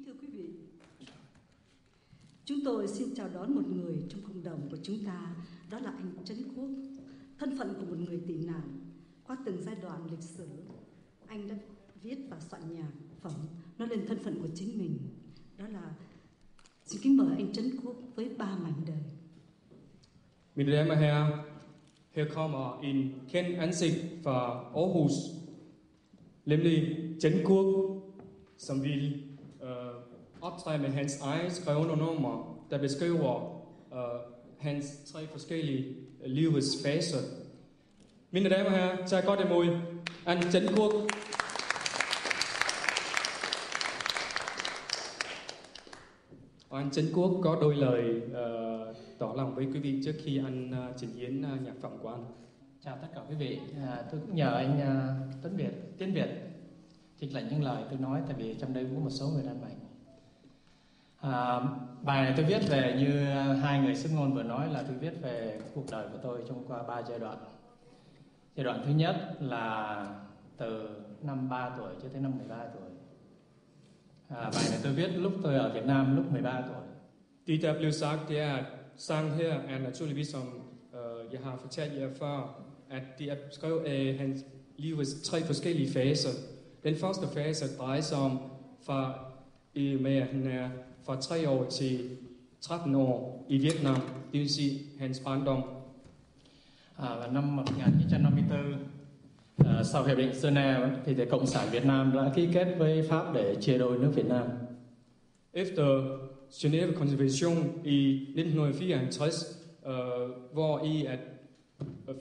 thưa quý vị, chúng tôi xin chào đón một người trong cộng đồng của chúng ta, đó là anh Trấn Quốc. Thân phận của một người tị nạn, qua từng giai đoạn lịch sử, anh đã viết và soạn nhạc phẩm nói lên thân phận của chính mình. Đó là xin kính mời anh Trấn Quốc với 3 mảnh đời. Mine Damen og Herrer, her kommer en kendt ansigt fra Aarhus, nemlig Trấn Quốc, som vil optræde med hans eget skrevne nummer, der beskriver hans 3 forskellige livets faser. Mine Damen og Herrer, tag godt imod anh Trấn Quốc. Og anh Trấn Quốc có đôi lời tỏ lòng với quý vị trước khi anh trình diễn nhạc phẩm của anh. Chào tất cả quý vị, tôi cũng nhờ anh Tiến Việt trích lại những lời tôi nói, tại vì trong đây có một số người đang bệnh. Bài này tôi viết về, như hai người xưng ngôn vừa nói, là tôi viết về cuộc đời của tôi trong qua 3 giai đoạn. Giai đoạn thứ nhất là từ năm 3 tuổi cho tới năm 13 tuổi. Bài này tôi viết lúc tôi ở Việt Nam lúc 13 tuổi. Det der blev sagt, det er, at sang her er naturligvis, som jeg har fortalt jer før, at det er beskrevet af hans livets 3 forskellige faser. Den første fase drejer sig om fra med at han er fra 3 år til 13 år i Vietnam, det vil sige hans barndom. Vào năm 1954, sau hiệp định Geneva thì Cộng sản Việt Nam đã ký kết với Pháp để chia đôi nước Việt Nam. Efter Genève-konventionen i 1954, hvor i at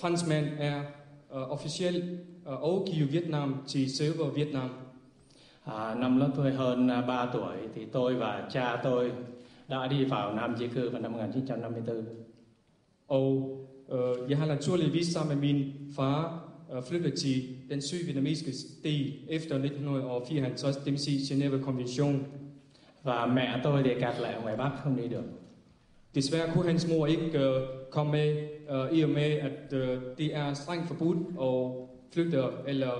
franskmænd er officielt overgivet Vietnam til selve Vietnam. Năm lớp tôi hơn 3 tuổi thì tôi và cha tôi đã đi vào Nam di cư vào năm 1954. Og jeg har naturligvis sammen med min far flyttet til den sydvietnamesiske del efter 1954, det vil sige Genève-konventionen. Và mẹ tôi thì kẹt lại ở ngoài Bắc, không đi được. Desværre kunne hans mor ikke komme med, i og med at det er strengt forbudt at flygte eller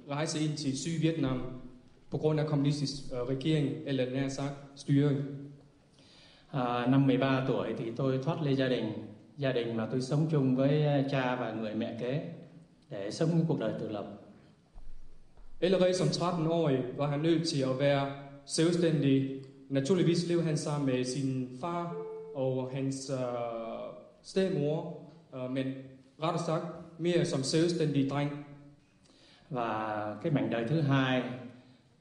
rejse ind til Sydvietnam på grund af kommunistisk regering eller nær sagt styring. Năm 13 tuổi thì tôi thoát ly gia đình mà tôi sống chung với cha và người mẹ kế để sống những cuộc đời tự lập. Allerede som 13-årig var han nødt til at være selvstændig. Naturligvis levede han sammen med sin far og hans stedmor, men ret sagt mere som selvstændig dreng. Và cái mảnh đời thứ hai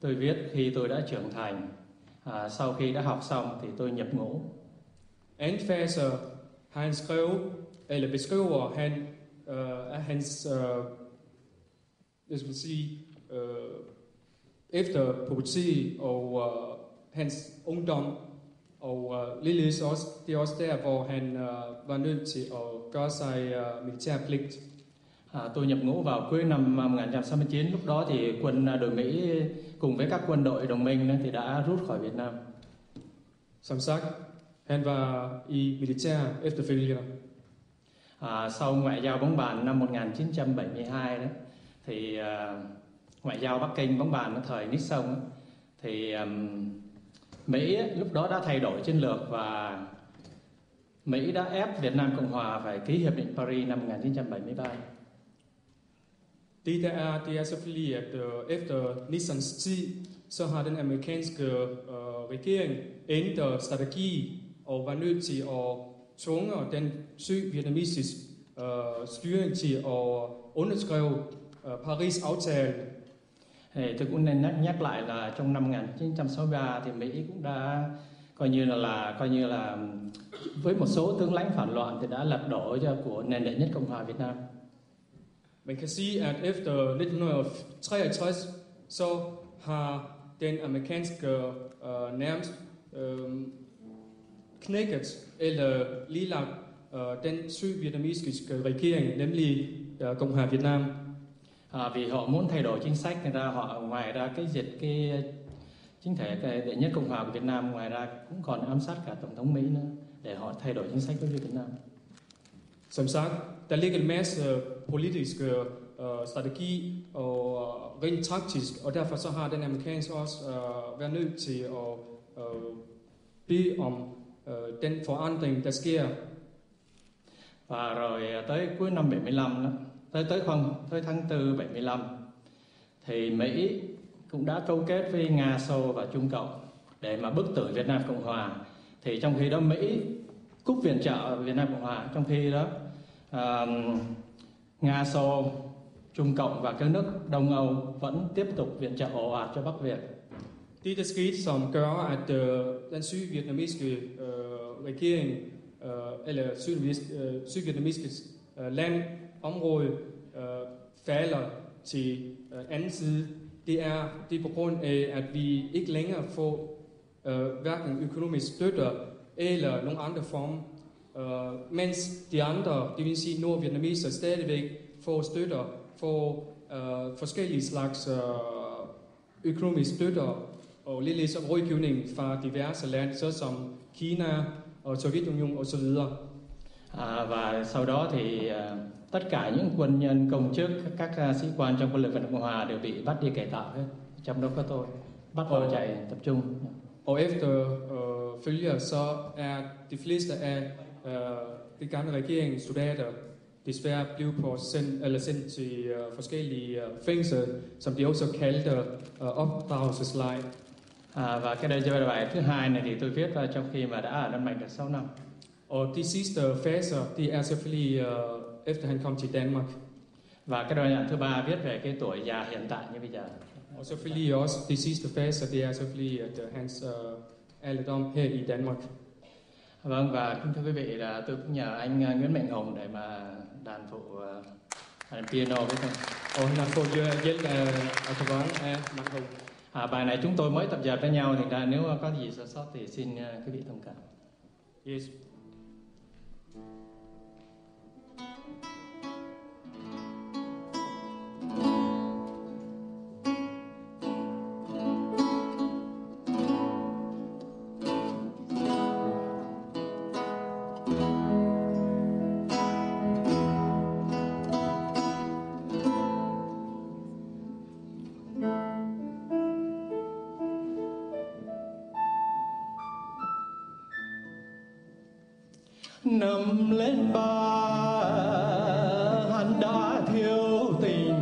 tôi viết khi tôi đã trưởng thành. Sau khi đã học xong thì tôi nhập ngũ. Anden fase har han skrevet, eller beskriver han hans, jeg skal sige, efter pubertet og hans ungdom, og ligeledes også, det er også der, hvor han var nødt til at gøre sig militærpligt. Tôi nhập ngũ vào cuối năm 1969, lúc đó thì quân đội Mỹ cùng với các quân đội đồng minh thì đã rút khỏi Việt Nam. Som sagt, han var i militær efterfølgende. Sau ngoại giao bóng bàn năm 1972 đấy, thì ngoại giao Bắc Kinh bóng bàn ở thời Nixon thì Mỹ lúc đó đã thay đổi chiến lược và Mỹ đã ép Việt Nam Cộng Hòa phải ký hiệp định Paris năm 1973. Det er selvfølgelig, at efter Nixons tid, så har den amerikanske regering ændret strategi og var nødt til at tvunge den sydvietnamesiske styring til at underskrive Paris-aftalen. Tôi cũng nên nhắc lại là trong năm 1963 thì Mỹ cũng đã coi như là với một số tướng lãnh phản loạn thì đã lật đổ của nền đệ nhất Cộng hòa Việt Nam. Man kan sige, at efter 1963, så har den amerikanske nærmest knækket eller ligelagt den sydvietnamesiske regering, nemlig Cộng hòa Việt Nam. Vì họ muốn thay đổi chính sách, người ta họ ngoài ra cái chính thể đệ nhất Cộng hòa của Việt Nam, ngoài ra cũng còn ám sát cả Tổng thống Mỹ nữa để họ thay đổi chính sách đối với Việt Nam. Som sagt, der ligger en masse politiske strategi og rent taktisk, og derfor så har den amerikanske også været nødt til at bede om den forandring, der sker. Và rồi tới cuối năm 75 đó, tới tháng 4 75 thì Mỹ cũng đã câu kết với Nga, Xô và Trung Cộng để mà bức tử Việt Nam Cộng Hòa. Thì trong khi đó Mỹ cúp viện trợ Việt Nam Cộng Hòa, trong khi đó Nga, Xô, Trung Cộng và các nước Đông Âu vẫn tiếp tục viện trợ ồ ạt cho Bắc Việt. Det der skete, som gør, at den sydvietnamesiske regering, eller sydvietnamesiske landområde falder til anden side, det er på grund af, at vi ikke længere får hverken økonomisk støtte eller nogle andre former, mens de andre, det vil sige nordvietnameser, stadigvæk får støtter, får forskellige slags økonomisk støtter og lidt ligesom rådgivning fra diverse lande, såsom Kina og Sovjetunionen osv. Và sau đó thì tất cả những quân nhân, công chức, các sĩ quan trong quân lực Việt Nam Cộng Hòa đều bị bắt đi cải tạo hết, trong đó có tôi, bắt vào trại tập trung. Og efter følger så er de fleste af de gamle regeringssoldater desværre blevet sendt til forskellige fængsler, som de også kaldte opdragelseslejr. Và cái đây là bài thứ hai này thì tôi viết vào trong khi mà đã ở Đan Mạch được 6 năm. Og de sidste faser, det er selvfølgelig efter han kom til Danmark. Và cái đoạn thứ ba viết về cái tuổi già hiện tại như bây giờ. Og selvfølgelig også de sidste faser, det er selvfølgelig at hans alderdom her i Danmark. Vâng, và kính thưa quý vị, là tôi cũng nhờ anh Nguyễn Mạnh Hùng để mà đàn phụ đàn piano với tôi. Og han har fået hjælp af Tovan af Mạnh Hùng. Bài này chúng tôi mới tập dượt với nhau, thì ra nếu có gì sơ sót thì xin quý vị thông cảm. Yes. Nằm lên ba hắn đã thiếu tình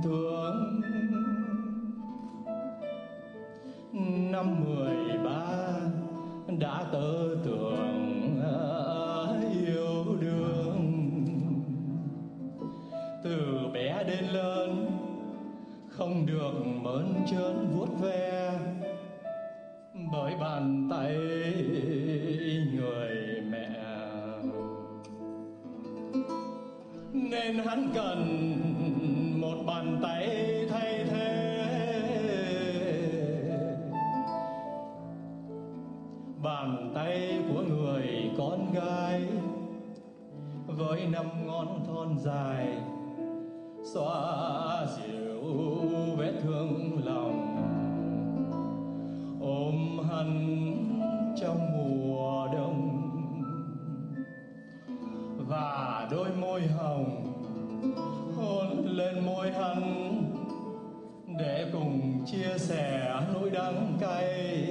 thương. Năm 13 đã tơ tưởng yêu đương. Từ bé đến lớn không được mơn trớn vuốt ve bởi bàn tay người mẹ, nên hắn cần một bàn tay thay thế. Bàn tay của người con gái với 5 ngón thon dài xoa dịu vết thương lòng, ôm hắn trong mùa đông. Và đôi môi hồng hôn lên môi hắn để cùng chia sẻ nỗi đắng cay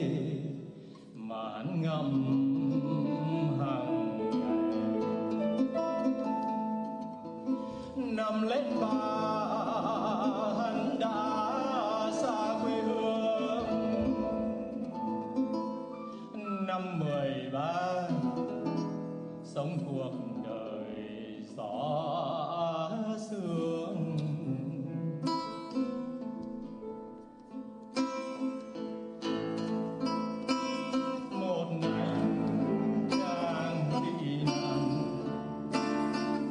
mà hắn ngậm hàng ngày. Nằm lên ba hắn đã xa quê hương. Năm 13 sống thuộc đời gió sương. Một ngày chàng đi nằm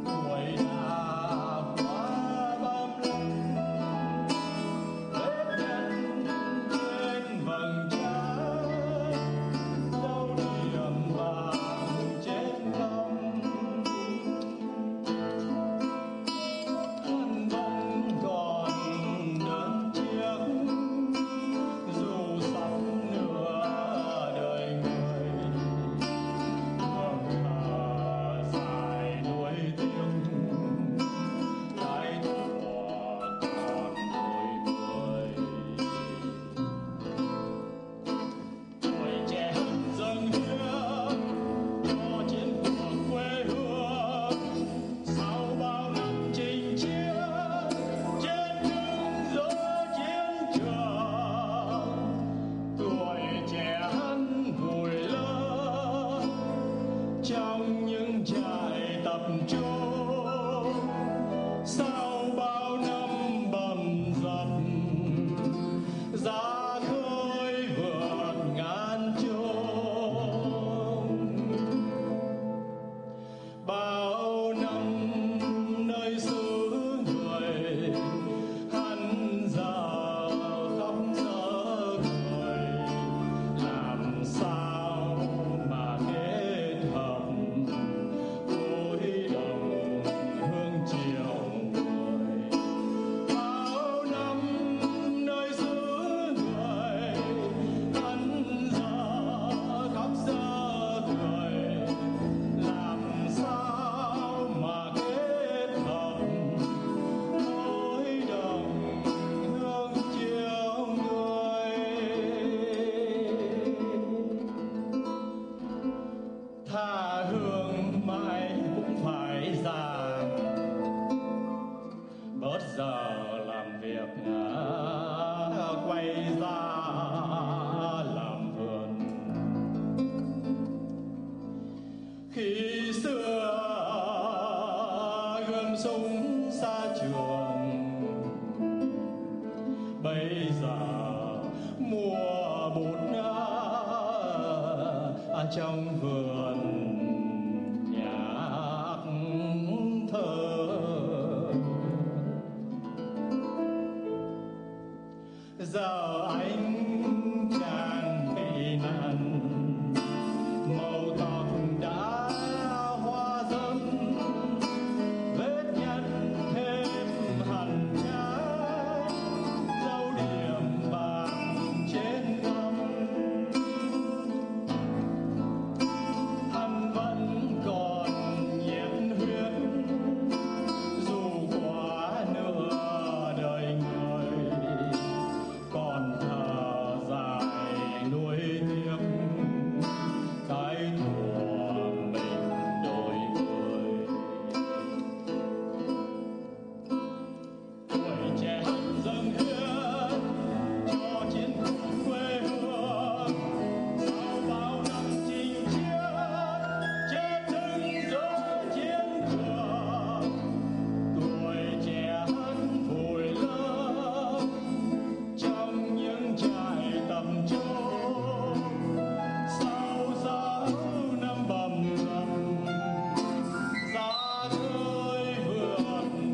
tuổi đã quá 35, vết nhăn trên vầng trán, dấu điểm vàng trên cằm. chôn sau bao năm bầm dập, ra khơi vượt ngàn chông. Bao năm nơi xứ người hắn giờ khóc giờ cười, làm sao mà kết hợp gối đồng hương chiều người. Bao năm nơi xứ người hắn giờ khóc giờ cười, làm sao mà kết hợp gối đồng hương chiều người. Tha hương mãi cũng phải già, bớt giờ làm việc quay ra làm vườn. Khi xưa gươm súng xa trường, bây giờ mùa bút trong vườn nhạc thơ. Giờ anh chàng bị nạn, màu tóc đã hoa dâm, vết nhăn thêm hằn trái, dấu điểm bạc trên gấm. Hắn vẫn còn nhiệt huyết, dù quá nửa đời người, còn thở dài nuối tiếc cái thủa mình đôi người. Tuổi trẻ hắn dâng hiến cho chiến khu quê hương, sau bao năm chinh chiến chết đứng giữa chiến trường. Tuổi trẻ hắn vùi lấp trong những trại tập trung, sau 6 năm bầm dập, ra khơi vượt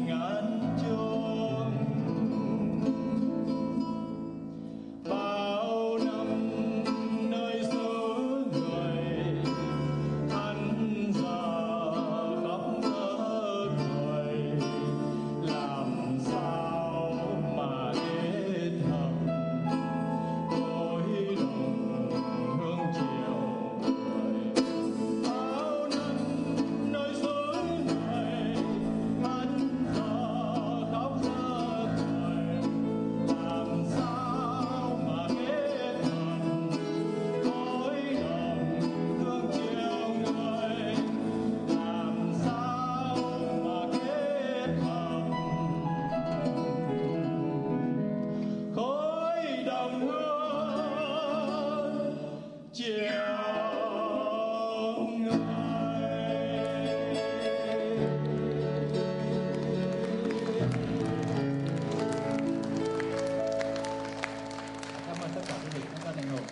ngàn chông. Bao năm nơi xứ người hắn giờ khóc giờ cười, làm sao mà kết hợp gối đồng hương chiều người. Bao năm nơi xứ người hắn giờ khóc giờ cười, làm sao mà kết hợp gối đồng hương chiều người. Làm sao mà kết hợp khói đồng hương chiều người. Cảm ơn tất cả quý vị, cảm ơn anh Hùng.